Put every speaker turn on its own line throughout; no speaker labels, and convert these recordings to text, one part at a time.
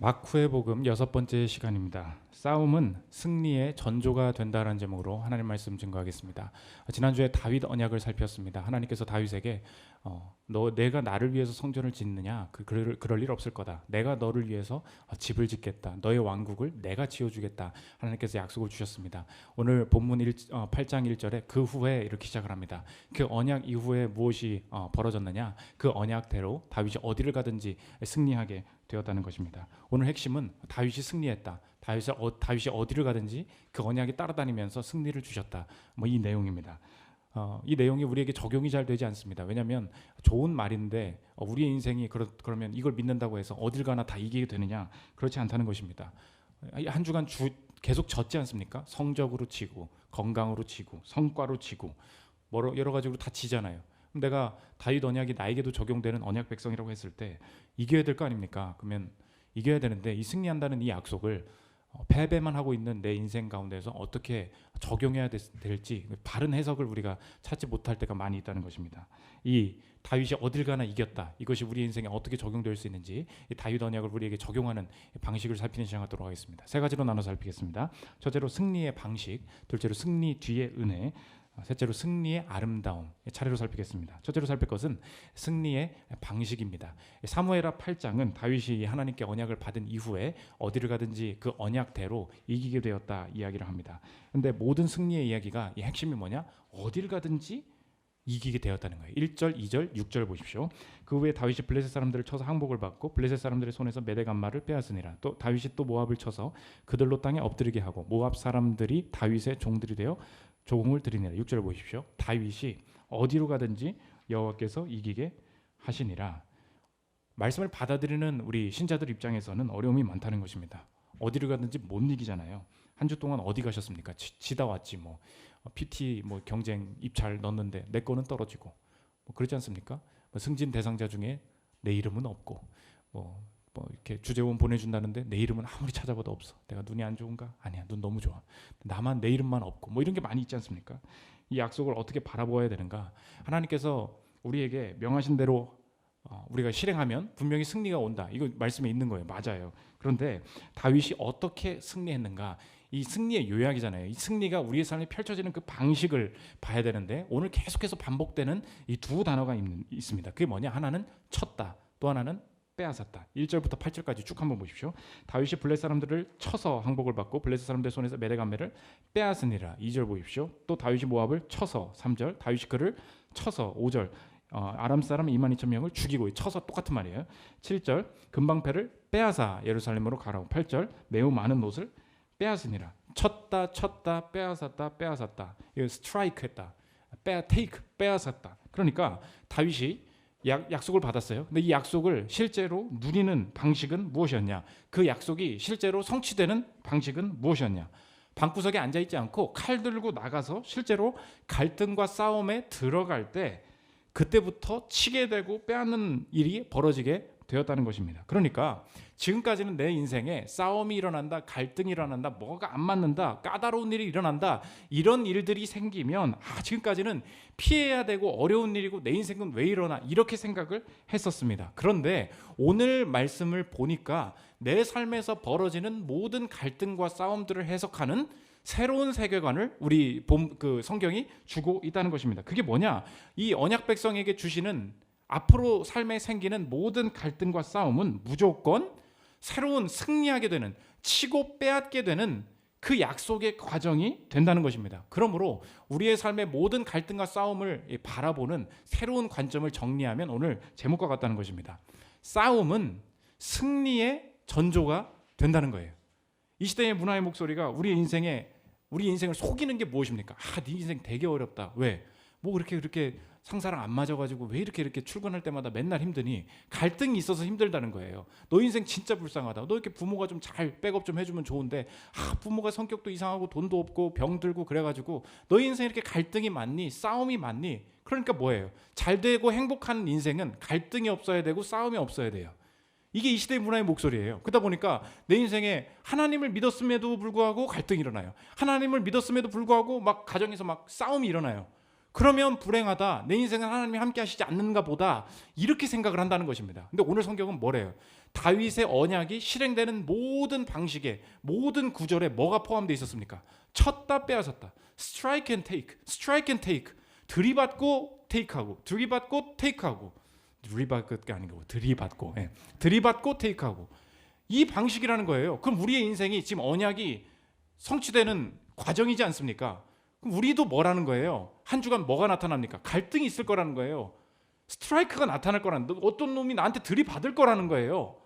마쿠의 복음 6번째 시간입니다. 싸움은 승리의 전조가 된다라는 제목으로 하나님 말씀 증거하겠습니다. 지난주에 다윗 언약을 살폈습니다. 하나님께서 다윗에게 내가 나를 위해서 성전을 짓느냐? 그럴 일 없을 거다. 내가 너를 위해서 집을 짓겠다. 너의 왕국을 내가 지어주겠다. 하나님께서 약속을 주셨습니다. 오늘 본문 8장 1절에 그 후에 이렇게 시작을 합니다. 그 언약 이후에 무엇이 벌어졌느냐? 그 언약대로 다윗이 어디를 가든지 승리하게 되었다는 것입니다. 오늘 핵심은 다윗이 승리했다. 다윗이 어디를 가든지 그 언약에 따라다니면서 승리를 주셨다. 이 내용입니다. 이 내용이 우리에게 적용이 잘 되지 않습니다. 왜냐하면 좋은 말인데 우리의 인생이 그러면 이걸 믿는다고 해서 어딜 가나 다 이기게 되느냐? 그렇지 않다는 것입니다. 한 주간 계속 졌지 않습니까? 성적으로 치고 건강으로 치고 성과로 치고 여러 가지로 다 지잖아요. 내가 다윗 언약이 나에게도 적용되는 언약 백성이라고 했을 때 이겨야 될 거 아닙니까? 그러면 이겨야 되는데 이 승리한다는 이 약속을 패배만 하고 있는 내 인생 가운데서 어떻게 적용해야 될지 바른 해석을 우리가 찾지 못할 때가 많이 있다는 것입니다. 이 다윗이 어딜 가나 이겼다. 이것이 우리 인생에 어떻게 적용될 수 있는지 이 다윗 언약을 우리에게 적용하는 방식을 살피는 시간 갖도록 하겠습니다. 세 가지로 나눠 살피겠습니다. 첫째로 승리의 방식, 둘째로 승리 뒤의 은혜, 셋째로 승리의 아름다움 차례로 살피겠습니다. 첫째로 살필 것은 승리의 방식입니다. 사무엘하 8장은 다윗이 하나님께 언약을 받은 이후에 어디를 가든지 그 언약대로 이기게 되었다 이야기를 합니다. 그런데 모든 승리의 이야기가 이 핵심이 뭐냐? 어디를 가든지 이기게 되었다는 거예요. 1절, 2절, 6절 보십시오. 그 후에 다윗이 블레셋 사람들을 쳐서 항복을 받고 블레셋 사람들의 손에서 메대간마를 빼앗으니라. 또 다윗이 또 모압을 쳐서 그들로 땅에 엎드리게 하고 모압 사람들이 다윗의 종들이 되어 조공을 드리니라. 6절을 보십시오. 다윗이 어디로 가든지 여호와께서 이기게 하시니라. 말씀을 받아들이는 우리 신자들 입장에서는 어려움이 많다는 것입니다. 어디를 가든지 못 이기잖아요. 한 주 동안 어디 가셨습니까? 지다 왔지 PT 경쟁 입찰 넣었는데 내 거는 떨어지고 그렇지 않습니까? 승진 대상자 중에 내 이름은 없고 이렇게 주재원 보내준다는데 내 이름은 아무리 찾아봐도 없어. 내가 눈이 안 좋은가? 아니야, 눈 너무 좋아. 나만 내 이름만 없고 이런 게 많이 있지 않습니까? 이 약속을 어떻게 바라보아야 되는가? 하나님께서 우리에게 명하신 대로 우리가 실행하면 분명히 승리가 온다. 이거 말씀에 있는 거예요. 맞아요. 그런데 다윗이 어떻게 승리했는가? 이 승리의 요약이잖아요. 이 승리가 우리의 삶에 펼쳐지는 그 방식을 봐야 되는데 오늘 계속해서 반복되는 이 두 단어가 있습니다. 그게 뭐냐? 하나는 쳤다. 또 하나는 빼앗았다. 1절부터 8절까지 쭉 한번 보십시오. 다윗이 블레셋 사람들을 쳐서 항복을 받고 블레셋 사람들 손에서 메대간매를 빼앗으니라. 2절 보십시오. 또 다윗이 모압을 쳐서 3절, 다윗이 그를 쳐서 5절, 아람 사람 22,000명을 죽이고 쳐서 똑같은 말이에요. 7절, 금방패를 빼앗아 예루살렘으로 가라고. 8절, 매우 많은 옷을 빼앗으니라. 쳤다 빼앗았다. 이거 스트라이크 했다. 테이크 빼앗았다. 그러니까 다윗이 약속을 받았어요. 근데 이 약속을 실제로 누리는 방식은 무엇이었냐? 그 약속이 실제로 성취되는 방식은 무엇이었냐? 방구석에 앉아있지 않고 칼 들고 나가서 실제로 갈등과 싸움에 들어갈 때 그때부터 치게 되고 빼앗는 일이 벌어지게 되었다는 것입니다. 그러니까 지금까지는 내 인생에 싸움이 일어난다, 갈등이 일어난다, 뭐가 안 맞는다, 까다로운 일이 일어난다, 이런 일들이 생기면 지금까지는 피해야 되고 어려운 일이고 내 인생은 왜 이러나 이렇게 생각을 했었습니다. 그런데 오늘 말씀을 보니까 내 삶에서 벌어지는 모든 갈등과 싸움들을 해석하는 새로운 세계관을 우리 성경이 주고 있다는 것입니다. 그게 뭐냐? 이 언약 백성에게 주시는 앞으로 삶에 생기는 모든 갈등과 싸움은 무조건 새로운 승리하게 되는, 치고 빼앗게 되는 그 약속의 과정이 된다는 것입니다. 그러므로 우리의 삶의 모든 갈등과 싸움을 바라보는 새로운 관점을 정리하면 오늘 제목과 같다는 것입니다. 싸움은 승리의 전조가 된다는 거예요. 이 시대의 문화의 목소리가 우리 인생을 속이는 게 무엇입니까? 네 인생 되게 어렵다. 왜? 그렇게 상사랑 안 맞아가지고 왜 이렇게 출근할 때마다 맨날 힘드니? 갈등이 있어서 힘들다는 거예요. 너 인생 진짜 불쌍하다. 너 이렇게 부모가 좀 잘 백업 좀 해주면 좋은데 부모가 성격도 이상하고 돈도 없고 병들고 그래가지고 너 인생 이렇게 갈등이 많니? 싸움이 많니? 그러니까 뭐예요? 잘 되고 행복한 인생은 갈등이 없어야 되고 싸움이 없어야 돼요. 이게 이 시대의 문화의 목소리예요. 그러다 보니까 내 인생에 하나님을 믿었음에도 불구하고 갈등이 일어나요. 하나님을 믿었음에도 불구하고 가정에서 싸움이 일어나요. 그러면 불행하다. 내 인생은 하나님이 함께 하시지 않는가 보다. 이렇게 생각을 한다는 것입니다. 근데 오늘 성경은 뭐래요? 다윗의 언약이 실행되는 모든 방식에, 모든 구절에 뭐가 포함되어 있었습니까? 쳤다 빼앗았다. strike and take, strike and take. 들이받고 테이크하고, 들이받고 테이크하고, 들이받고가 아니고 들이받고, 들이받고 테이크하고. 이 방식이라는 거예요. 그럼 우리의 인생이 지금 언약이 성취되는 과정이지 않습니까? 그럼 우리도 뭐라는 거예요? 한 주간 뭐가 나타납니까? 갈등이 있을 거라는 거예요. 스트라이크가 나타날 거라는, 어떤 놈이 나한테 들이받을 거라는 거예요.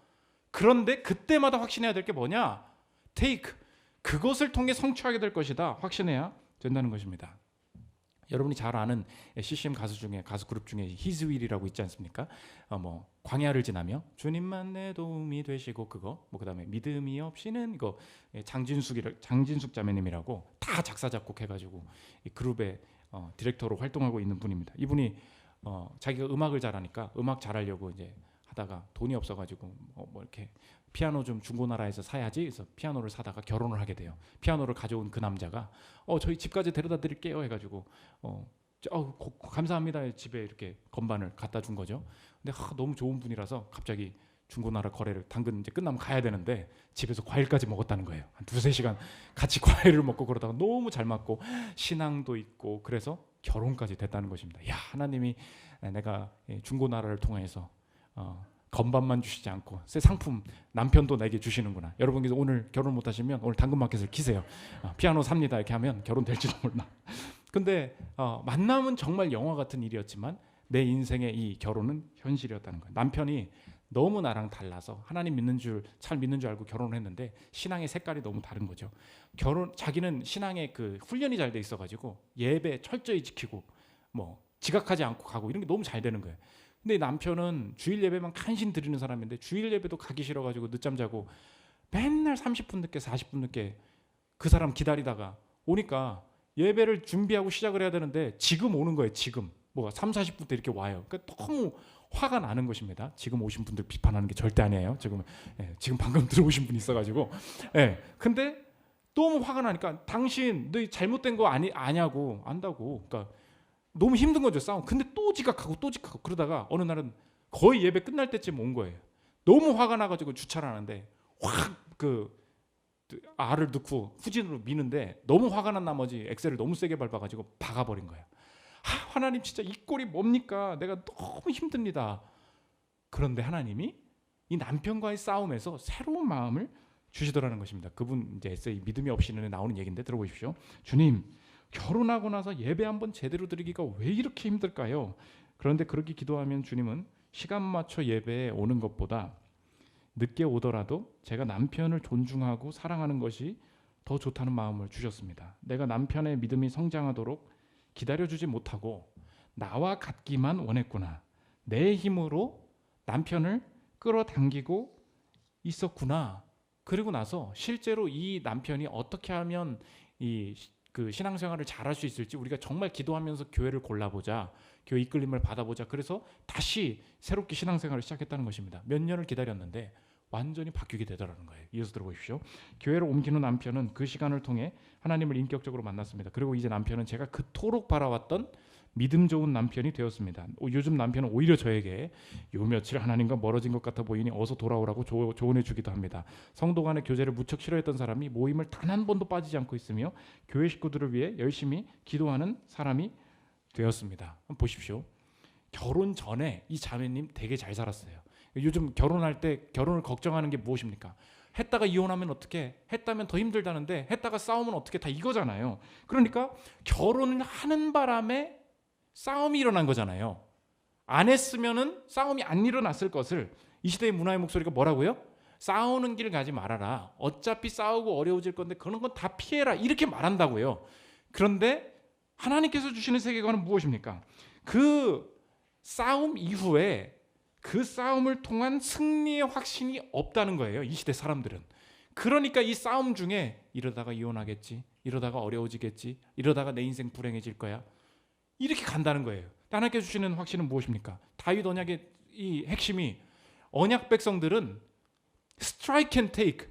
그런데 그때마다 확신해야 될 게 뭐냐? take. 그것을 통해 성취하게 될 것이다. 확신해야 된다는 것입니다. 여러분이 잘 아는 CCM 가수 중에, 가수 그룹 중에 His Will이라고 있지 않습니까? 뭐 광야를 지나며 주님만 내 도움이 되시고, 그거 뭐 그다음에 믿음이 없이는, 이거 장진숙 자매님이라고 다 작사 작곡해가지고 이 그룹의 디렉터로 활동하고 있는 분입니다. 이분이 자기가 음악을 잘하니까 음악 잘하려고 이제 하다가 돈이 없어가지고 뭐 이렇게 피아노 좀 중고나라에서 사야지. 그래서 피아노를 사다가 결혼을 하게 돼요. 피아노를 가져온 그 남자가 저희 집까지 데려다 드릴게요 해가지고 감사합니다. 집에 이렇게 건반을 갖다 준 거죠. 근데 너무 좋은 분이라서 갑자기 중고나라 거래를 당근 이제 끝나면 가야 되는데 집에서 과일까지 먹었다는 거예요. 한 2-3시간 같이 과일을 먹고 그러다가 너무 잘 맞고 신앙도 있고 그래서 결혼까지 됐다는 것입니다. 야, 하나님이 내가 중고나라를 통해서 건반만 주시지 않고 새 상품 남편도 내게 주시는구나. 여러분께서 오늘 결혼 못하시면 오늘 당근마켓을 키세요. 피아노 삽니다 이렇게 하면 결혼 될지도 몰라. 근데 만남은 정말 영화 같은 일이었지만 내 인생의 이 결혼은 현실이었다는 거예요. 남편이 너무 나랑 달라서 하나님 잘 믿는 줄 알고 결혼을 했는데 신앙의 색깔이 너무 다른 거죠. 자기는 신앙의 그 훈련이 잘 돼 있어가지고 예배 철저히 지키고 뭐 지각하지 않고 가고 이런 게 너무 잘 되는 거예요. 근데 남편은 주일 예배만 간신 드리는 사람인데 주일 예배도 가기 싫어가지고 늦잠 자고 맨날 30분 늦게 40분 늦게 그 사람 기다리다가 오니까 예배를 준비하고 시작을 해야 되는데 지금 오는 거예요. 지금 뭐 30-40분 때 이렇게 와요. 그러니까 너무 화가 나는 것입니다. 지금 오신 분들 비판하는 게 절대 아니에요. 지금 방금 들어오신 분 있어가지고 근데 너무 화가 나니까 당신 너 잘못된 거 아냐고 안다고. 그러니까 너무 힘든 거죠, 싸움. 근데 또 지각하고 그러다가 어느 날은 거의 예배 끝날 때쯤 온 거예요. 너무 화가 나가지고 주차를 하는데 확 R을 넣고 후진으로 미는데 너무 화가 난 나머지 엑셀을 너무 세게 밟아가지고 박아버린 거예요. 하나님 진짜 이 꼴이 뭡니까? 내가 너무 힘듭니다. 그런데 하나님이 이 남편과의 싸움에서 새로운 마음을 주시더라는 것입니다. 그분 이제 에세이 믿음이 없이는 나오는 얘기인데 들어보십시오. 주님, 결혼하고 나서 예배 한번 제대로 드리기가 왜 이렇게 힘들까요? 그런데 그렇게 기도하면 주님은 시간 맞춰 예배에 오는 것보다 늦게 오더라도 제가 남편을 존중하고 사랑하는 것이 더 좋다는 마음을 주셨습니다. 내가 남편의 믿음이 성장하도록 기다려주지 못하고 나와 같기만 원했구나. 내 힘으로 남편을 끌어당기고 있었구나. 그리고 나서 실제로 이 남편이 어떻게 하면 그 신앙생활을 잘할 수 있을지 우리가 정말 기도하면서 교회를 골라보자, 교회 이끌림을 받아보자. 그래서 다시 새롭게 신앙생활을 시작했다는 것입니다. 몇 년을 기다렸는데 완전히 바뀌게 되더라는 거예요. 이어서 들어보십시오. 교회를 옮기는 남편은 그 시간을 통해 하나님을 인격적으로 만났습니다. 그리고 이제 남편은 제가 그토록 바라왔던 믿음 좋은 남편이 되었습니다. 요즘 남편은 오히려 저에게 요 며칠 하나님과 멀어진 것 같아 보이니 어서 돌아오라고 조언해 주기도 합니다. 성도 간의 교제를 무척 싫어했던 사람이 모임을 단 한 번도 빠지지 않고 있으며 교회 식구들을 위해 열심히 기도하는 사람이 되었습니다. 한번 보십시오. 결혼 전에 이 자매님 되게 잘 살았어요. 요즘 결혼할 때 결혼을 걱정하는 게 무엇입니까? 했다가 이혼하면 어떻게? 했다면 더 힘들다는데 했다가 싸우면 어떻게? 다 이거잖아요. 그러니까 결혼을 하는 바람에 싸움이 일어난 거잖아요. 안 했으면은 싸움이 안 일어났을 것을 이 시대의 문화의 목소리가 뭐라고요? 싸우는 길 가지 말아라. 어차피 싸우고 어려워질 건데 그런 건 다 피해라. 이렇게 말한다고요. 그런데 하나님께서 주시는 세계관은 무엇입니까? 그 싸움 이후에 그 싸움을 통한 승리의 확신이 없다는 거예요. 이 시대 사람들은. 그러니까 이 싸움 중에 이러다가 이혼하겠지, 이러다가 어려워지겠지, 이러다가 내 인생 불행해질 거야, 이렇게 간다는 거예요. 하나님께서 주시는 확신은 무엇입니까? 다윗 언약의 이 핵심이 언약 백성들은 strike and take,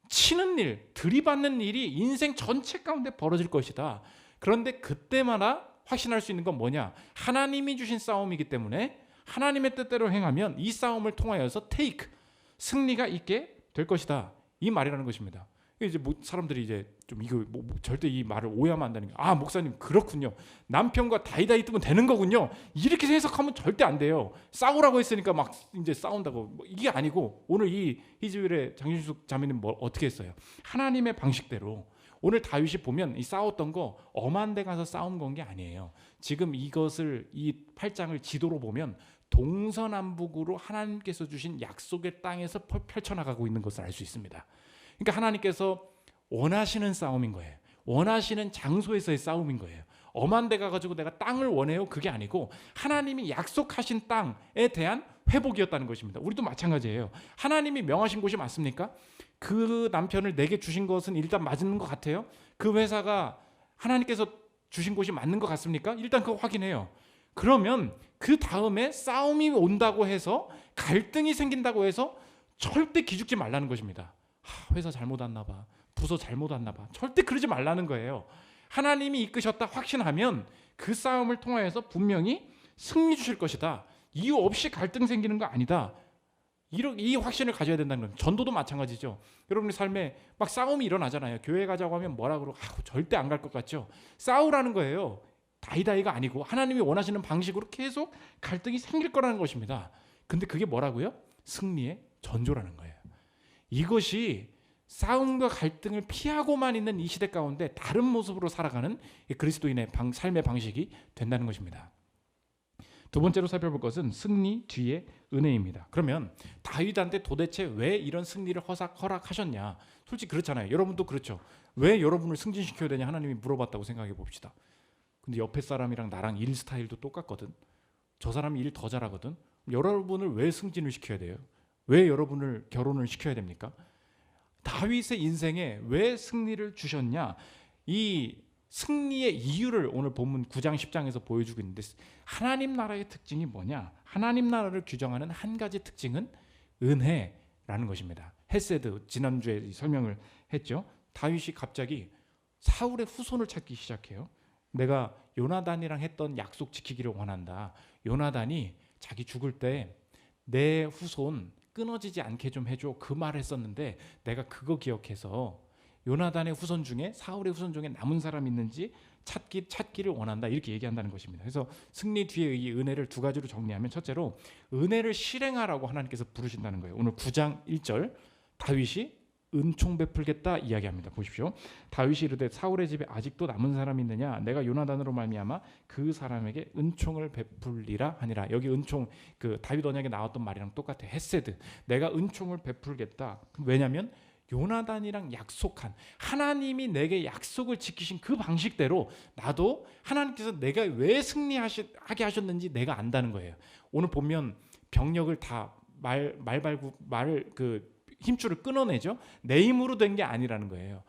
치는 일, 들이받는 일이 인생 전체 가운데 벌어질 것이다. 그런데 그때마다 확신할 수 있는 건 뭐냐? 하나님이 주신 싸움이기 때문에 하나님의 뜻대로 행하면 이 싸움을 통하여서 take, 승리가 있게 될 것이다. 이 말이라는 것입니다. 이제 사람들이 이제 좀 이거 절대 이 말을 오해하면 안 되는 게, 아 목사님 그렇군요. 남편과 다이다이 뜨면 되는 거군요. 이렇게 해석하면 절대 안 돼요. 싸우라고 했으니까 막 이제 싸운다고, 이게 아니고 오늘 이 히즈윌의 장윤숙 자매님 뭐 어떻게 했어요? 하나님의 방식대로. 오늘 다윗이 보면 이 싸웠던 거 엄한 데 가서 싸운 건 게 아니에요. 지금 이것을 이 8장을 지도로 보면 동서남북으로 하나님께서 주신 약속의 땅에서 펼쳐나가고 있는 것을 알 수 있습니다. 그러니까 하나님께서 원하시는 싸움인 거예요. 원하시는 장소에서의 싸움인 거예요. 엄한 데 가가지고 내가 땅을 원해요, 그게 아니고 하나님이 약속하신 땅에 대한 회복이었다는 것입니다. 우리도 마찬가지예요. 하나님이 명하신 곳이 맞습니까? 그 남편을 내게 주신 것은 일단 맞는 것 같아요. 그 회사가 하나님께서 주신 곳이 맞는 것 같습니까? 일단 그거 확인해요. 그러면 그 다음에 싸움이 온다고 해서, 갈등이 생긴다고 해서 절대 기죽지 말라는 것입니다. 회사 잘못 왔나 봐, 부서 잘못 왔나 봐, 절대 그러지 말라는 거예요. 하나님이 이끄셨다 확신하면 그 싸움을 통하여서 분명히 승리 주실 것이다. 이유 없이 갈등 생기는 거 아니다. 이 확신을 가져야 된다는 겁니다. 전도도 마찬가지죠. 여러분의 삶에 막 싸움이 일어나잖아요. 교회 가자고 하면 뭐라 그러고 절대 안 갈 것 같죠. 싸우라는 거예요. 다이다이가 아니고 하나님이 원하시는 방식으로 계속 갈등이 생길 거라는 것입니다. 근데 그게 뭐라고요? 승리의 전조라는 거예요. 이것이 싸움과 갈등을 피하고만 있는 이 시대 가운데 다른 모습으로 살아가는 그리스도인의 삶의 방식이 된다는 것입니다. 두 번째로 살펴볼 것은 승리 뒤에 은혜입니다. 그러면 다윗한테 도대체 왜 이런 승리를 허락하셨냐? 솔직히 그렇잖아요. 여러분도 그렇죠. 왜 여러분을 승진시켜야 되냐 하나님이 물어봤다고 생각해 봅시다. 근데 옆에 사람이랑 나랑 일 스타일도 똑같거든. 저 사람이 일 더 잘하거든. 여러분을 왜 승진을 시켜야 돼요? 왜 여러분을 결혼을 시켜야 됩니까? 다윗의 인생에 왜 승리를 주셨냐? 이 승리의 이유를 오늘 본문 9장 10장에서 보여주고 있는데, 하나님 나라의 특징이 뭐냐? 하나님 나라를 규정하는 한 가지 특징은 은혜라는 것입니다. 헤세드, 지난주에 설명을 했죠. 다윗이 갑자기 사울의 후손을 찾기 시작해요. 내가 요나단이랑 했던 약속 지키기를 원한다. 요나단이 자기 죽을 때 내 후손 끊어지지 않게 좀 해줘, 그 말을 했었는데 내가 그거 기억해서 요나단의 후손 중에, 사울의 후손 중에 남은 사람 있는지 찾기를 원한다, 이렇게 얘기한다는 것입니다. 그래서 승리 뒤에 이 은혜를 두 가지로 정리하면, 첫째로 은혜를 실행하라고 하나님께서 부르신다는 거예요. 오늘 9장 1절 다윗이 은총 베풀겠다 이야기합니다. 보십시오. 다윗이 이르되 사울의 집에 아직도 남은 사람이 있느냐? 내가 요나단으로 말미암아 그 사람에게 은총을 베풀리라 하니라. 여기 은총, 그 다윗 언약에 나왔던 말이랑 똑같아. 헤세드. 내가 은총을 베풀겠다. 왜냐하면 요나단이랑 약속한, 하나님이 내게 약속을 지키신 그 방식대로 나도 하나님께서 내가 왜 승리하게 하셨는지 내가 안다는 거예요. 오늘 보면 병력을 다 힘줄을 끊어내죠. 내 힘으로 된 게 아니라는 거예요.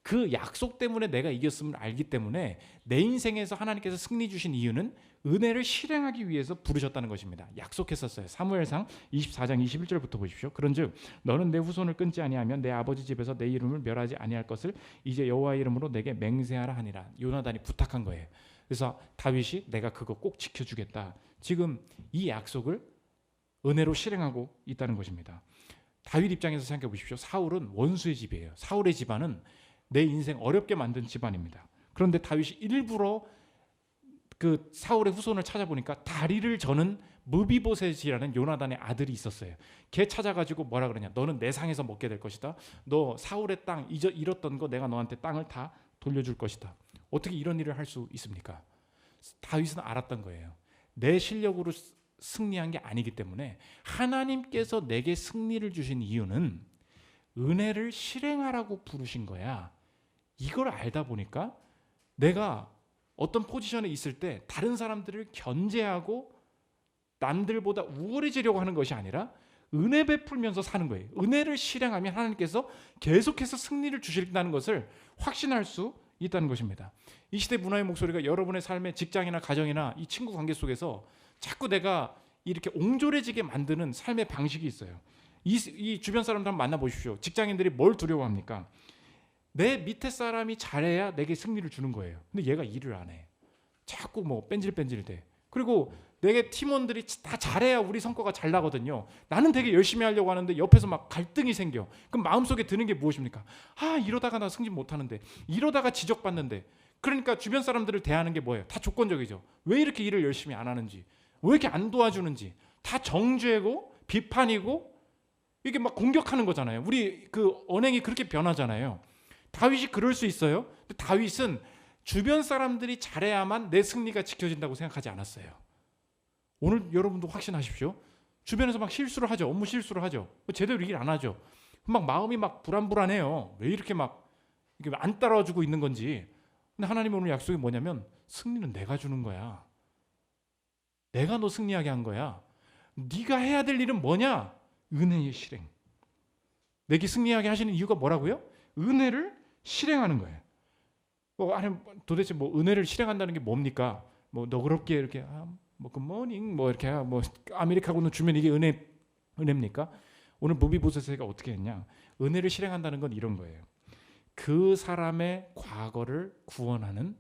그 약속 때문에 내가 이겼음을 알기 때문에 내 인생에서 하나님께서 승리 주신 이유는 은혜를 실행하기 위해서 부르셨다는 것입니다. 약속했었어요. 사무엘상 24장 21절부터 보십시오. 그런즉 너는 내 후손을 끊지 아니하면 내 아버지 집에서 내 이름을 멸하지 아니할 것을 이제 여호와의 이름으로 내게 맹세하라 하니라. 요나단이 부탁한 거예요. 그래서 다윗이 내가 그거 꼭 지켜주겠다. 지금 이 약속을 은혜로 실행하고 있다는 것입니다. 다윗 입장에서 생각해 보십시오. 사울은 원수의 집이에요. 사울의 집안은 내 인생 어렵게 만든 집안입니다. 그런데 다윗이 일부러 그 사울의 후손을 찾아보니까 다리를 저는 무비보셋이라는 요나단의 아들이 있었어요. 걔 찾아가지고 뭐라 그러냐? 너는 내 상에서 먹게 될 것이다. 너 사울의 땅 잃었던 거 내가 너한테 땅을 다 돌려줄 것이다. 어떻게 이런 일을 할 수 있습니까? 다윗은 알았던 거예요. 내 실력으로 승리한 게 아니기 때문에 하나님께서 내게 승리를 주신 이유는 은혜를 실행하라고 부르신 거야. 이걸 알다 보니까 내가 어떤 포지션에 있을 때 다른 사람들을 견제하고 남들보다 우월해지려고 하는 것이 아니라 은혜 베풀면서 사는 거예요. 은혜를 실행하면 하나님께서 계속해서 승리를 주신다는 것을 확신할 수 있다는 것입니다. 이 시대 문화의 목소리가 여러분의 삶의 직장이나 가정이나 이 친구 관계 속에서 자꾸 내가 이렇게 옹졸해지게 만드는 삶의 방식이 있어요. 이 주변 사람들 한번 만나보십시오. 직장인들이 뭘 두려워합니까? 내 밑에 사람이 잘해야 내게 승리를 주는 거예요. 근데 얘가 일을 안 해. 자꾸 뭐 뺀질뺀질돼. 그리고 내게 팀원들이 다 잘해야 우리 성과가 잘 나거든요. 나는 되게 열심히 하려고 하는데 옆에서 막 갈등이 생겨. 그럼 마음속에 드는 게 무엇입니까? 아, 이러다가 나 승진 못하는데, 이러다가 지적받는데. 그러니까 주변 사람들을 대하는 게 뭐예요? 다 조건적이죠. 왜 이렇게 일을 열심히 안 하는지, 왜 이렇게 안 도와주는지, 다 정죄고 비판이고, 이게 막 공격하는 거잖아요. 우리 그 언행이 그렇게 변하잖아요. 다윗이 그럴 수 있어요. 근데 다윗은 주변 사람들이 잘해야만 내 승리가 지켜진다고 생각하지 않았어요. 오늘 여러분도 확신하십시오. 주변에서 막 실수를 하죠. 업무 실수를 하죠. 제대로 일 안 하죠. 막 마음이 막 불안불안해요. 왜 이렇게 막 이게 안 따라와주고 있는 건지. 근데 하나님 오늘 약속이 뭐냐면 승리는 내가 주는 거야. 내가 너 승리하게 한 거야. 네가 해야 될 일은 뭐냐? 은혜의 실행. 내게 승리하게 하시는 이유가 뭐라고요? 은혜를 실행하는 거예요. 아니 도대체 뭐 은혜를 실행한다는 게 뭡니까? 뭐 너그럽게 이렇게 뭐 굿모닝 뭐 이렇게 뭐 아메리카노 주면 이게 은혜입니까? 오늘 무비보셋에게 어떻게 했냐? 은혜를 실행한다는 건 이런 거예요. 그 사람의 과거를 구원하는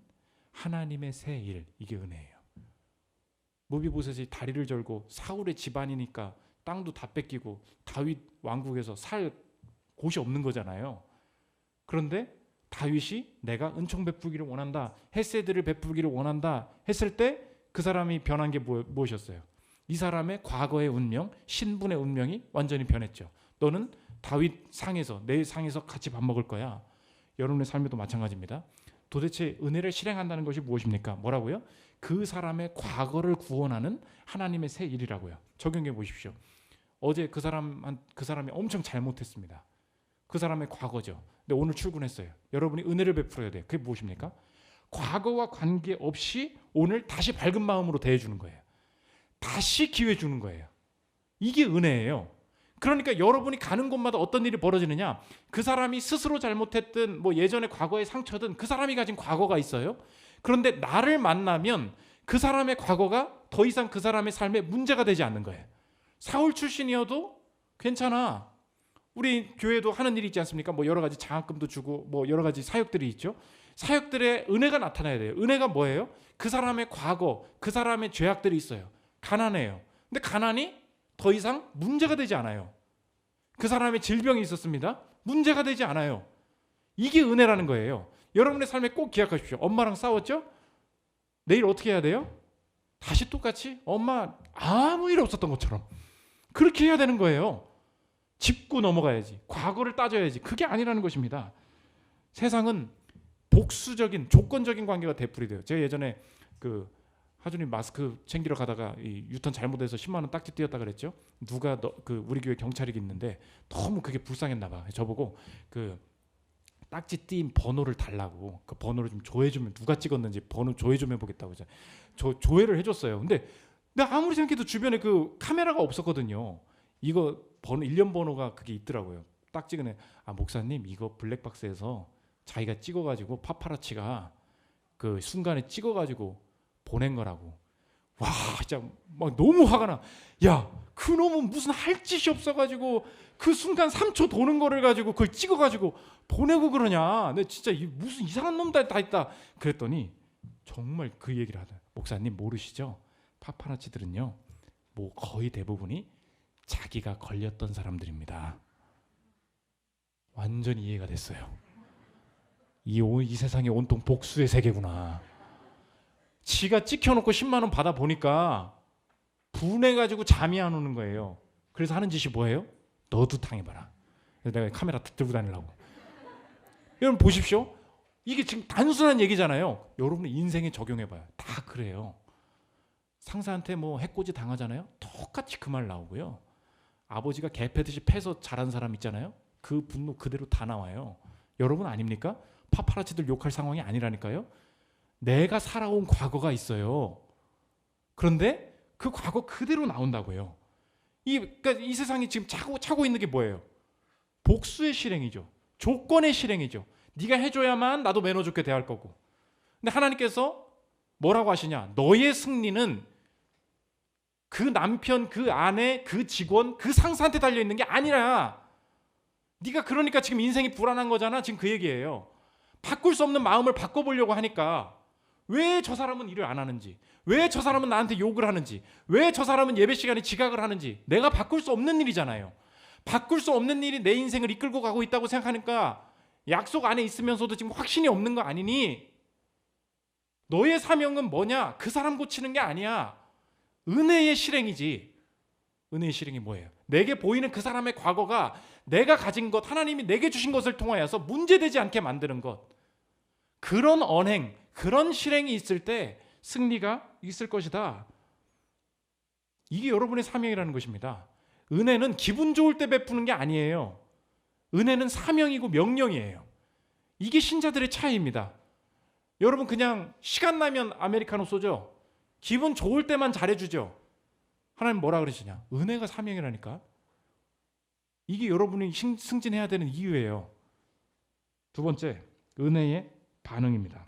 하나님의 새 일, 이게 은혜예요. 무비보셋이 다리를 절고 사울의 집안이니까 땅도 다 뺏기고 다윗 왕국에서 살 곳이 없는 거잖아요. 그런데 다윗이 내가 은총 베풀기를 원한다, 헤세드를 베풀기를 원한다 했을 때 그 사람이 변한 게 무엇이었어요? 이 사람의 과거의 운명, 신분의 운명이 완전히 변했죠. 너는 다윗 상에서, 내 상에서 같이 밥 먹을 거야. 여러분의 삶에도 마찬가지입니다. 도대체 은혜를 실행한다는 것이 무엇입니까? 뭐라고요? 그 사람의 과거를 구원하는 하나님의 새 일이라고요. 적용해 보십시오. 어제 그 사람이 엄청 잘못했습니다. 그 사람의 과거죠. 근데 오늘 출근했어요. 여러분이 은혜를 베풀어야 돼요. 그게 무엇입니까? 과거와 관계없이 오늘 다시 밝은 마음으로 대해주는 거예요. 다시 기회 주는 거예요. 이게 은혜예요. 그러니까 여러분이 가는 곳마다 어떤 일이 벌어지느냐? 그 사람이 스스로 잘못했든 뭐 예전의 과거의 상처든 그 사람이 가진 과거가 있어요. 그런데 나를 만나면 그 사람의 과거가 더 이상 그 사람의 삶에 문제가 되지 않는 거예요. 사울 출신이어도 괜찮아. 우리 교회도 하는 일이 있지 않습니까? 뭐 여러 가지 장학금도 주고 뭐 여러 가지 사역들이 있죠. 사역들의 은혜가 나타나야 돼요. 은혜가 뭐예요? 그 사람의 과거, 그 사람의 죄악들이 있어요. 가난해요. 근데 가난이 더 이상 문제가 되지 않아요. 그 사람의 질병이 있었습니다. 문제가 되지 않아요. 이게 은혜라는 거예요. 여러분의 삶에 꼭 기억하십시오. 엄마랑 싸웠죠? 내일 어떻게 해야 돼요? 다시 똑같이 엄마 아무 일 없었던 것처럼 그렇게 해야 되는 거예요. 짚고 넘어가야지. 과거를 따져야지. 그게 아니라는 것입니다. 세상은 복수적인 조건적인 관계가 되풀이 돼요. 제가 예전에 그 하준이 마스크 챙기러 가다가 이 유턴 잘못해서 10만 원 딱지 띄었다 그랬죠. 누가 그 우리 교회 경찰이 있는데 너무 그게 불쌍했나 봐. 저보고 그 딱지 띈 번호를 달라고, 그 번호를 좀 조회해주면, 누가 찍었는지 번호 조회 좀 해보겠다고 조회를 해줬어요. 근데 내가 아무리 생각해도 주변에 그 카메라가 없었거든요. 이거 번호 1년 번호가 그게 있더라고요. 딱 찍은 애, 목사님 이거 블랙박스에서 자기가 찍어가지고 파파라치가 그 순간에 찍어가지고 보낸 거라고. 와, 진짜 막 너무 화가 나. 야, 그 놈은 무슨 할 짓이 없어가지고 그 순간 3초 도는 거를 가지고 그걸 찍어가지고 보내고 그러냐. 내 진짜 무슨 이상한 놈들 다 있다. 그랬더니 정말 그 얘기를 하더라고요. 목사님 모르시죠? 파파라치들은요, 뭐 거의 대부분이 자기가 걸렸던 사람들입니다. 완전히 이해가 됐어요. 이 세상이 온통 복수의 세계구나. 지가 찍혀놓고 10만 원 받아 보니까 분해가지고 잠이 안 오는 거예요. 그래서 하는 짓이 뭐예요? 너도 당해봐라. 그래서 내가 카메라 들고 다니려고. 여러분 보십시오. 이게 지금 단순한 얘기잖아요. 여러분의 인생에 적용해봐요. 다 그래요. 상사한테 뭐 해코지 당하잖아요. 똑같이 그 말 나오고요. 아버지가 개 패듯이 패서 자란 사람 있잖아요. 그 분노 그대로 다 나와요. 여러분 아닙니까? 파파라치들 욕할 상황이 아니라니까요. 내가 살아온 과거가 있어요. 그런데 그 과거 그대로 나온다고요. 그러니까 이 세상이 지금 차고 있는 게 뭐예요? 복수의 실행이죠. 조건의 실행이죠. 네가 해줘야만 나도 매너 좋게 대할 거고. 근데 하나님께서 뭐라고 하시냐? 너의 승리는 그 남편, 그 아내, 그 직원, 그 상사한테 달려 있는 게 아니라, 네가 그러니까 지금 인생이 불안한 거잖아. 지금 그 얘기예요. 바꿀 수 없는 마음을 바꿔보려고 하니까 왜 저 사람은 일을 안 하는지, 왜 저 사람은 나한테 욕을 하는지, 왜 저 사람은 예배 시간에 지각을 하는지 내가 바꿀 수 없는 일이잖아요. 바꿀 수 없는 일이 내 인생을 이끌고 가고 있다고 생각하니까 약속 안에 있으면서도 지금 확신이 없는 거 아니니? 너의 사명은 뭐냐? 그 사람 고치는 게 아니야. 은혜의 실행이지. 은혜의 실행이 뭐예요? 내게 보이는 그 사람의 과거가 내가 가진 것, 하나님이 내게 주신 것을 통하여서 문제되지 않게 만드는 것. 그런 언행, 그런 실행이 있을 때 승리가 있을 것이다. 이게 여러분의 사명이라는 것입니다. 은혜는 기분 좋을 때 베푸는 게 아니에요. 은혜는 사명이고 명령이에요. 이게 신자들의 차이입니다. 여러분 그냥 시간 나면 아메리카노 쏘죠. 기분 좋을 때만 잘해주죠. 하나님 뭐라 그러시냐? 은혜가 사명이라니까. 이게 여러분이 승진해야 되는 이유예요. 두 번째, 은혜의 반응입니다.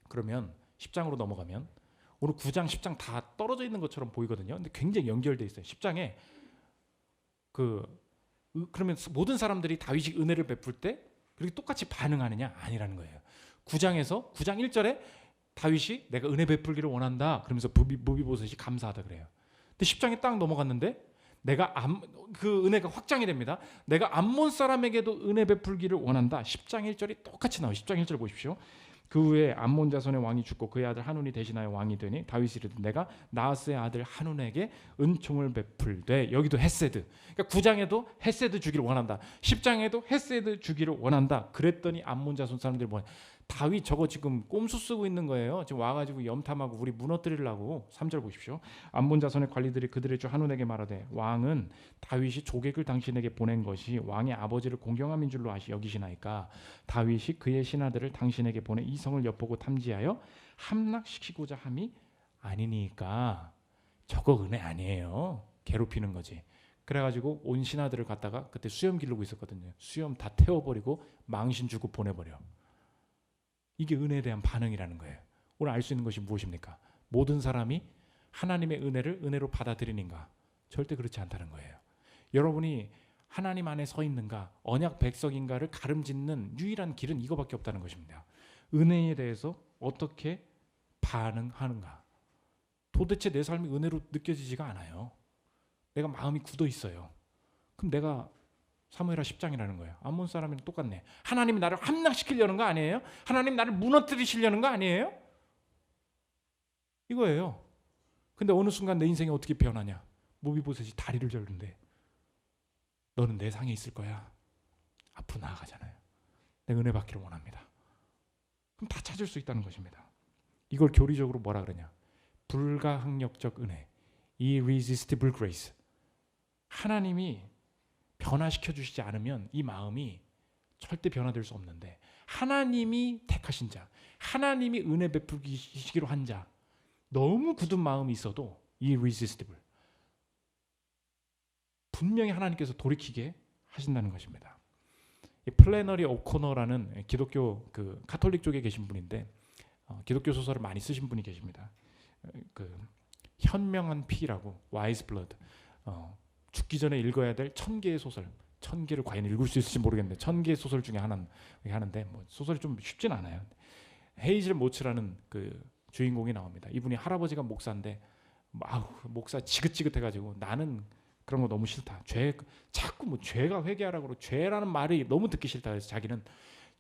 그러면 10장으로 넘어가면 오늘 9장, 10장 다 떨어져 있는 것처럼 보이거든요. 근데 굉장히 연결돼 있어요. 10장에 그러면 모든 사람들이 다윗이 은혜를 베풀 때 그렇게 똑같이 반응하느냐? 아니라는 거예요. 9장 1절에 다윗이 내가 은혜 베풀기를 원한다. 그러면서 무비보셋이 감사하다 그래요. 근데 10장에 딱 넘어갔는데 그 은혜가 확장이 됩니다. 내가 암몬 사람에게도 은혜 베풀기를 원한다. 10장 1절이 똑같이 나와요. 10장 1절 보십시오. 그 후에 암몬 자손의 왕이 죽고 그의 아들 한운이 대신하여 왕이 되니 다윗이 이르되 내가 나하스의 아들 한운에게 은총을 베풀되. 여기도 헤세드. 그러니까 9장에도 헤세드 주기를 원한다. 10장에도 헤세드 주기를 원한다. 그랬더니 암몬 자손 사람들이 뭐냐? 다윗 저거 지금 꼼수 쓰고 있는 거예요. 지금 와가지고 염탐하고 우리 무너뜨리려고. 3절 보십시오. 암몬 자손의 관리들이 그들의 주 한운에게 말하되 왕은 다윗이 조객을 당신에게 보낸 것이 왕의 아버지를 공경함인 줄로 여기시나이까 다윗이 그의 신하들을 당신에게 보내 이 성을 엿보고 탐지하여 함락시키고자 함이 아니니까. 저거 은혜 아니에요. 괴롭히는 거지. 그래가지고 온 신하들을 갖다가 그때 수염 기르고 있었거든요. 수염 다 태워버리고 망신 주고 보내버려. 이게 은혜에 대한 반응이라는 거예요. 오늘 알 수 있는 것이 무엇입니까? 모든 사람이 하나님의 은혜를 은혜로 받아들이는가? 절대 그렇지 않다는 거예요. 여러분이 하나님 안에 서 있는가, 언약 백성인가를 가름짓는 유일한 길은 이거밖에 없다는 것입니다. 은혜에 대해서 어떻게 반응하는가? 도대체 내 삶이 은혜로 느껴지지가 않아요. 내가 마음이 굳어 있어요. 그럼 내가 사무엘하 10장이라는 거예요. 암몬 사람이랑 똑같네. 하나님이 나를 함락시키려는 거 아니에요? 하나님 나를 무너뜨리시려는 거 아니에요? 이거예요. 근데 어느 순간 내 인생이 어떻게 변하냐? 무비보셋이 다리를 절는데 너는 내 상에 있을 거야. 앞으로 나아가잖아요. 내가 은혜 받기를 원합니다. 그럼 다 찾을 수 있다는 것입니다. 이걸 교리적으로 뭐라 그러냐? 불가항력적 은혜, irresistible grace. 하나님이 변화시켜 주시지 않으면 이 마음이 절대 변화될 수 없는데, 하나님이 택하신 자, 하나님이 은혜 베풀기시기로 한 자, 너무 굳은 마음이 있어도 irresistible, 분명히 하나님께서 돌이키게 하신다는 것입니다. 플래너리 오코너라는 기독교 카톨릭 쪽에 계신 분인데 기독교 소설을 많이 쓰신 분이 계십니다. 현명한 피라고, 와이즈 블러드, 죽기 전에 읽어야 될 1000개의 소설, 1000개를 과연 읽을 수 있을지 모르겠는데 1000개의 소설 중에 하나인데 소설이 좀 쉽진 않아요. 헤이즐 모츠라는 주인공이 나옵니다. 이분이 할아버지가 목사인데 목사 지긋지긋해가지고 나는 그런 거 너무 싫다. 자꾸 죄가 회개하라고 그러고 죄라는 말이 너무 듣기 싫다. 그래서 자기는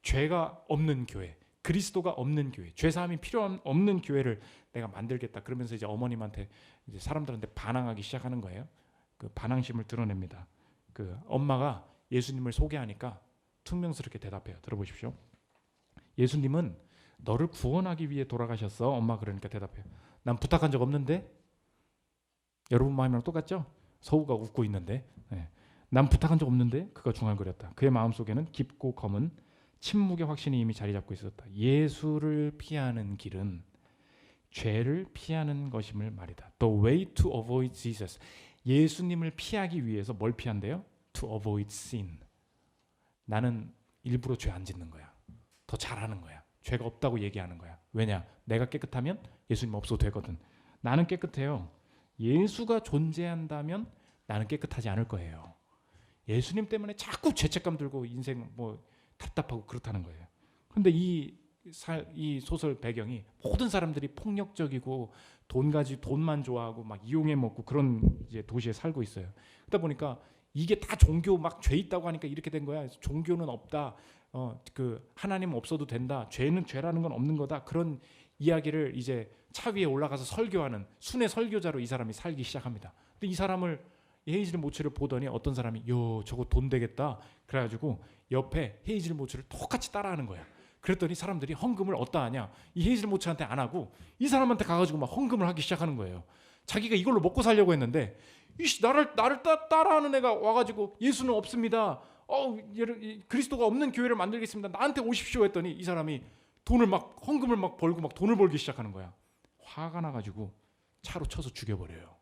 죄가 없는 교회, 그리스도가 없는 교회, 죄사함이 필요 없는 교회를 내가 만들겠다. 그러면서 이제 어머님한테 이제 사람들한테 반항하기 시작하는 거예요. 반항심을 드러냅니다. 엄마가 예수님을 소개하니까 퉁명스럽게 대답해요. 들어보십시오. 예수님은 너를 구원하기 위해 돌아가셨어. 엄마 그러니까 대답해요. 난 부탁한 적 없는데. 여러분 마음이랑 똑같죠? 서우가 웃고 있는데, 난 부탁한 적 없는데. 그가 중얼거렸다. 그의 마음속에는 깊고 검은 침묵의 확신이 이미 자리 잡고 있었다. 예수를 피하는 길은 죄를 피하는 것임을 말이다. The way to avoid Jesus. 예수님을 피하기 위해서 뭘 피한대요? To avoid sin. 나는 일부러 죄 안 짓는 거야. 더 잘하는 거야. 죄가 없다고 얘기하는 거야. 왜냐? 내가 깨끗하면 예수님 없어도 되거든. 나는 깨끗해요. 예수가 존재한다면 나는 깨끗하지 않을 거예요. 예수님 때문에 자꾸 죄책감 들고 인생 답답하고 그렇다는 거예요. 그런데 이 이 소설 배경이 모든 사람들이 폭력적이고 돈만 좋아하고 막 이용해 먹고 그런 이제 도시에 살고 있어요. 그러다 보니까 이게 다 종교 막 죄 있다고 하니까 이렇게 된 거야. 종교는 없다. 그 하나님 없어도 된다. 죄라는 건 없는 거다. 그런 이야기를 이제 차 위에 올라가서 설교하는 순회 설교자로 이 사람이 살기 시작합니다. 근데 이 사람을 헤이즐 모츠를 보더니 어떤 사람이 저거 돈 되겠다. 그래가지고 옆에 헤이즐 모츠를 똑같이 따라하는 거야. 그랬더니 사람들이 헌금을 어디다 하냐? 이 헤이즐 모츠한테 안 하고 이 사람한테 가가지고 막 헌금을 하기 시작하는 거예요. 자기가 이걸로 먹고 살려고 했는데 나를 따라하는 애가 와가지고 예수는 없습니다. 그리스도가 없는 교회를 만들겠습니다. 나한테 오십시오 했더니 이 사람이 돈을 막 헌금을 막 벌고 막 돈을 벌기 시작하는 거야. 화가 나가지고 차로 쳐서 죽여버려요.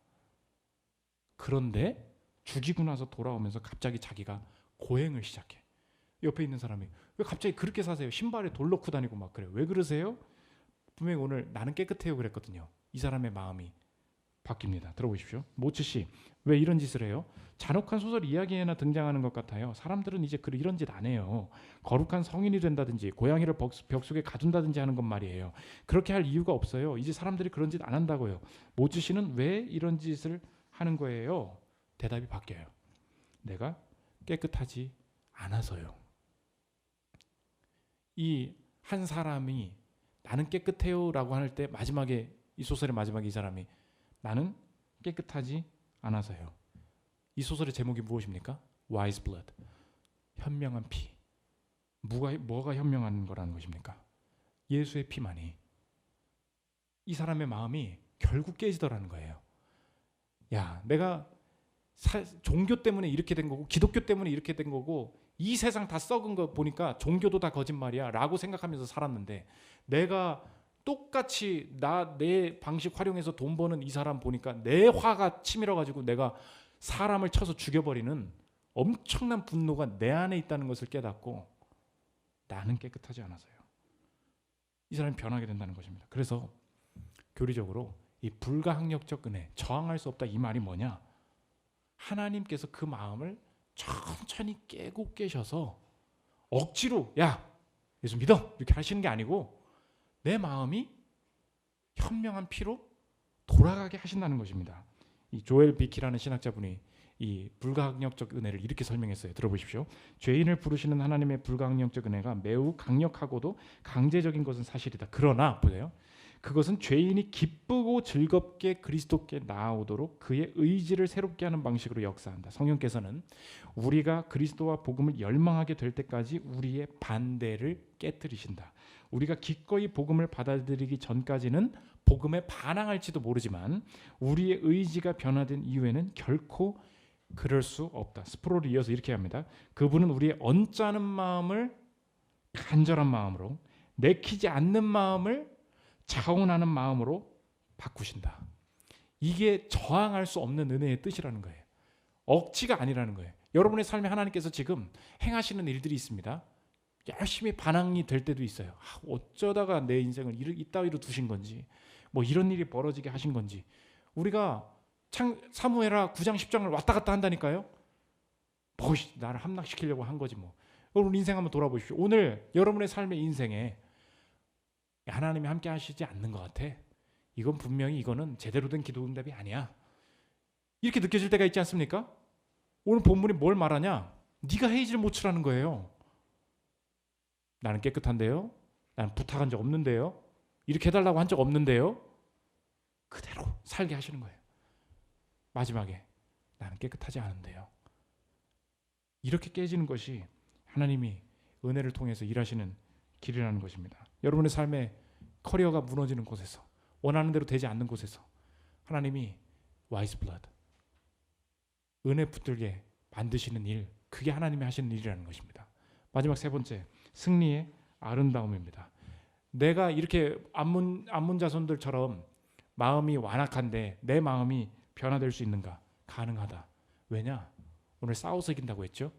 그런데 죽이고 나서 돌아오면서 갑자기 자기가 고행을 시작해. 옆에 있는 사람이 왜 갑자기 그렇게 사세요? 신발에 돌 넣고 다니고 막 그래요. 왜 그러세요? 분명히 오늘 나는 깨끗해요 그랬거든요. 이 사람의 마음이 바뀝니다. 들어보십시오. 모츠 씨, 왜 이런 짓을 해요? 잔혹한 소설 이야기에나 등장하는 것 같아요. 사람들은 이제 이런 짓 안 해요. 거룩한 성인이 된다든지 고양이를 벽 속에 가둔다든지 하는 건 말이에요. 그렇게 할 이유가 없어요. 이제 사람들이 그런 짓 안 한다고요. 모츠 씨는 왜 이런 짓을 하는 거예요? 대답이 바뀌어요. 내가 깨끗하지 않아서요. 이 한 사람이 나는 깨끗해요라고 할 때 마지막에 이 소설의 마지막에 이 사람이 나는 깨끗하지 않아서요. 이 소설의 제목이 무엇입니까? Wise blood. 현명한 피. 뭐가 현명한 거라는 것입니까? 예수의 피만이. 이 사람의 마음이 결국 깨지더라는 거예요. 야, 내가 종교 때문에 이렇게 된 거고 기독교 때문에 이렇게 된 거고 이 세상 다 썩은 거 보니까 종교도 다 거짓말이야 라고 생각하면서 살았는데 내가 똑같이 내 방식 활용해서 돈 버는 이 사람 보니까 내 화가 치밀어가지고 내가 사람을 쳐서 죽여버리는 엄청난 분노가 내 안에 있다는 것을 깨닫고 나는 깨끗하지 않아서요. 이 사람이 변하게 된다는 것입니다. 그래서 교리적으로 이 불가항력적 은혜, 저항할 수 없다 이 말이 뭐냐? 하나님께서 그 마음을 천천히 깨고 깨셔서 억지로 야 예수 믿어 이렇게 하시는 게 아니고 내 마음이 현명한 피로 돌아가게 하신다는 것입니다. 이 조엘 비키라는 신학자분이 이 불가항력적 은혜를 이렇게 설명했어요. 들어보십시오. 죄인을 부르시는 하나님의 불가항력적 은혜가 매우 강력하고도 강제적인 것은 사실이다. 그러나 보세요. 그것은 죄인이 기쁘고 즐겁게 그리스도께 나아오도록 그의 의지를 새롭게 하는 방식으로 역사한다. 성령께서는 우리가 그리스도와 복음을 열망하게 될 때까지 우리의 반대를 깨뜨리신다. 우리가 기꺼이 복음을 받아들이기 전까지는 복음에 반항할지도 모르지만 우리의 의지가 변화된 이후에는 결코 그럴 수 없다. 스프롤을 이어서 이렇게 합니다. 그분은 우리의 언짢은 마음을 간절한 마음으로, 내키지 않는 마음을 자원하는 마음으로 바꾸신다. 이게 저항할 수 없는 은혜의 뜻이라는 거예요. 억지가 아니라는 거예요. 여러분의 삶에 하나님께서 지금 행하시는 일들이 있습니다. 열심히 반항이 될 때도 있어요. 어쩌다가 내 인생을 이따위로 두신 건지, 뭐 이런 일이 벌어지게 하신 건지. 우리가 사무엘하 9장 10장을 왔다 갔다 한다니까요. 나를 함락시키려고 한 거지 뭐. 여러분 인생 한번 돌아보십시오. 오늘 여러분의 삶의 인생에 하나님이 함께 하시지 않는 것 같아. 이건 분명히 이거는 제대로 된 기도 응답이 아니야. 이렇게 느껴질 때가 있지 않습니까? 오늘 본문이 뭘 말하냐? 네가 헤이즐 모츠라는 거예요. 나는 깨끗한데요. 나는 부탁한 적 없는데요. 이렇게 해달라고 한 적 없는데요. 그대로 살게 하시는 거예요. 마지막에 나는 깨끗하지 않은데요. 이렇게 깨지는 것이 하나님이 은혜를 통해서 일하시는 길이라는 것입니다. 여러분의 삶에 커리어가 무너지는 곳에서, 원하는 대로 되지 않는 곳에서 하나님이 wise blood, 은혜 붙들게 만드시는 일, 그게 하나님이 하시는 일이라는 것입니다. 마지막 세 번째, 승리의 아름다움입니다. 내가 이렇게 안문 자손들처럼 마음이 완악한데 내 마음이 변화될 수 있는가? 가능하다. 왜냐? 오늘 싸워서 이긴다고 했죠?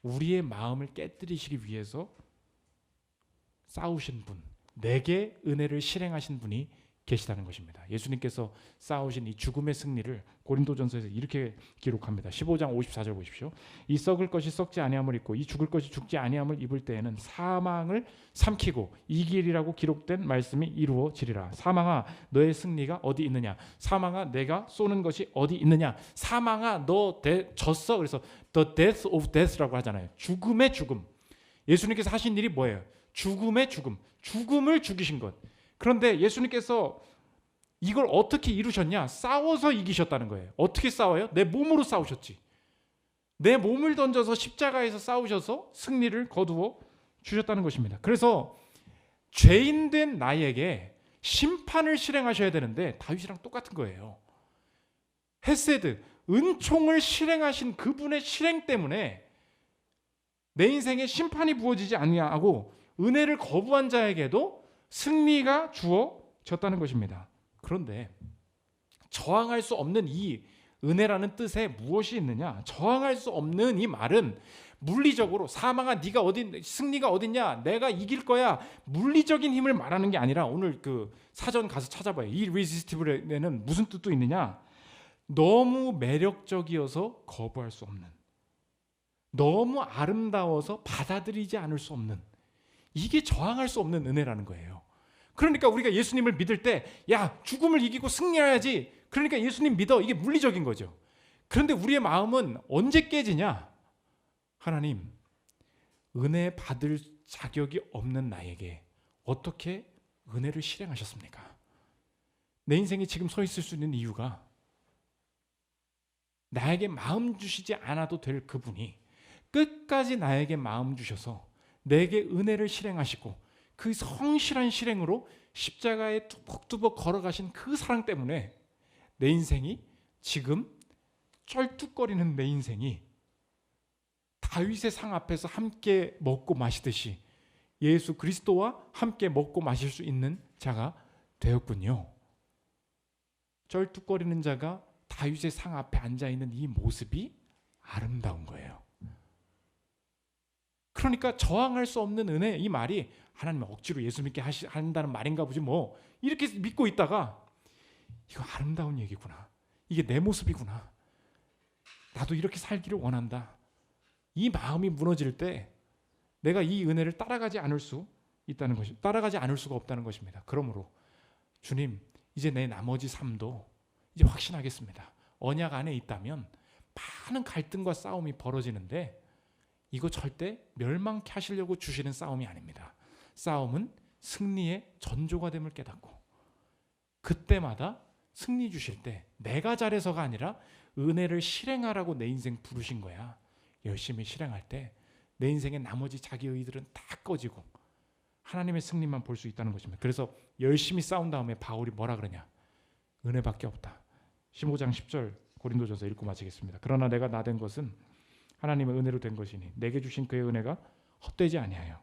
우리의 마음을 깨뜨리시기 위해서 싸우신 분, 내게 은혜를 실행하신 분이 계시다는 것입니다. 예수님께서 싸우신 이 죽음의 승리를 고린도전서에서 이렇게 기록합니다. 15장 54절 보십시오. 이 썩을 것이 썩지 아니함을 입고 이 죽을 것이 죽지 아니함을 입을 때에는 사망을 삼키고 이길이라고 기록된 말씀이 이루어지리라. 사망아 너의 승리가 어디 있느냐? 사망아 내가 쏘는 것이 어디 있느냐? 사망아 너 졌어. 그래서 the death of death라고 하잖아요. 죽음의 죽음. 예수님께서 하신 일이 뭐예요? 죽음의 죽음. 죽음을 죽이신 것. 그런데 예수님께서 이걸 어떻게 이루셨냐? 싸워서 이기셨다는 거예요. 어떻게 싸워요? 내 몸으로 싸우셨지. 내 몸을 던져서 십자가에서 싸우셔서 승리를 거두어 주셨다는 것입니다. 그래서 죄인된 나에게 심판을 실행하셔야 되는데 다윗이랑 똑같은 거예요. 헤세드, 은총을 실행하신 그분의 실행 때문에 내 인생에 심판이 부어지지 아니하고 은혜를 거부한 자에게도 승리가 주어졌다는 것입니다. 그런데 저항할 수 없는 이 은혜라는 뜻에 무엇이 있느냐? 저항할 수 없는 이 말은 물리적으로 사망아 네가 승리가 어딨냐? 내가 이길 거야. 물리적인 힘을 말하는 게 아니라 오늘 그 사전 가서 찾아봐요. 이 irresistible에는 무슨 뜻도 있느냐? 너무 매력적이어서 거부할 수 없는, 너무 아름다워서 받아들이지 않을 수 없는, 이게 저항할 수 없는 은혜라는 거예요. 그러니까 우리가 예수님을 믿을 때 야 죽음을 이기고 승리해야지. 그러니까 예수님 믿어. 이게 물리적인 거죠. 그런데 우리의 마음은 언제 깨지냐? 하나님, 은혜 받을 자격이 없는 나에게 어떻게 은혜를 실행하셨습니까? 내 인생이 지금 서 있을 수 있는 이유가 나에게 마음 주시지 않아도 될 그분이 끝까지 나에게 마음 주셔서 내게 은혜를 실행하시고 그 성실한 실행으로 십자가에 뚜벅뚜벅 걸어가신 그 사랑 때문에 내 인생이 지금 쩔뚝거리는 내 인생이 다윗의 상 앞에서 함께 먹고 마시듯이 예수 그리스도와 함께 먹고 마실 수 있는 자가 되었군요. 쩔뚝거리는 자가 다윗의 상 앞에 앉아있는 이 모습이 아름다운 거예요. 그러니까 저항할 수 없는 은혜, 이 말이 하나님 억지로 예수 믿게 한다는 말인가 보지 뭐 이렇게 믿고 있다가 이거 아름다운 얘기구나. 이게 내 모습이구나. 나도 이렇게 살기를 원한다. 이 마음이 무너질 때 내가 이 은혜를 따라가지 않을 수 있다는 것이, 따라가지 않을 수가 없다는 것입니다. 그러므로 주님, 이제 내 나머지 삶도 이제 확신하겠습니다. 언약 안에 있다면 많은 갈등과 싸움이 벌어지는데 이거 절대 멸망케 하시려고 주시는 싸움이 아닙니다. 싸움은 승리의 전조가 됨을 깨닫고 그때마다 승리 주실 때 내가 잘해서가 아니라 은혜를 실행하라고 내 인생 부르신 거야. 열심히 실행할 때 내 인생의 나머지 자기 의들은 다 꺼지고 하나님의 승리만 볼 수 있다는 것입니다. 그래서 열심히 싸운 다음에 바울이 뭐라 그러냐? 은혜밖에 없다. 15장 10절 고린도전서 읽고 마치겠습니다. 그러나 내가 나된 것은 하나님의 은혜로 된 것이니 내게 주신 그의 은혜가 헛되지 아니하여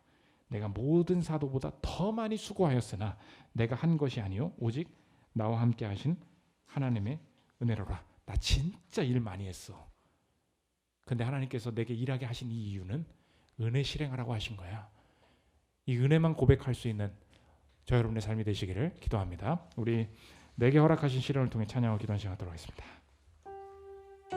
내가 모든 사도보다 더 많이 수고하였으나 내가 한 것이 아니요 오직 나와 함께 하신 하나님의 은혜로라. 나 진짜 일 많이 했어. 근데 하나님께서 내게 일하게 하신 이 이유는 은혜 실행하라고 하신 거야. 이 은혜만 고백할 수 있는 저 여러분의 삶이 되시기를 기도합니다. 우리 내게 허락하신 시련을 통해 찬양하고 기도하는 시간 갖도록 하겠습니다.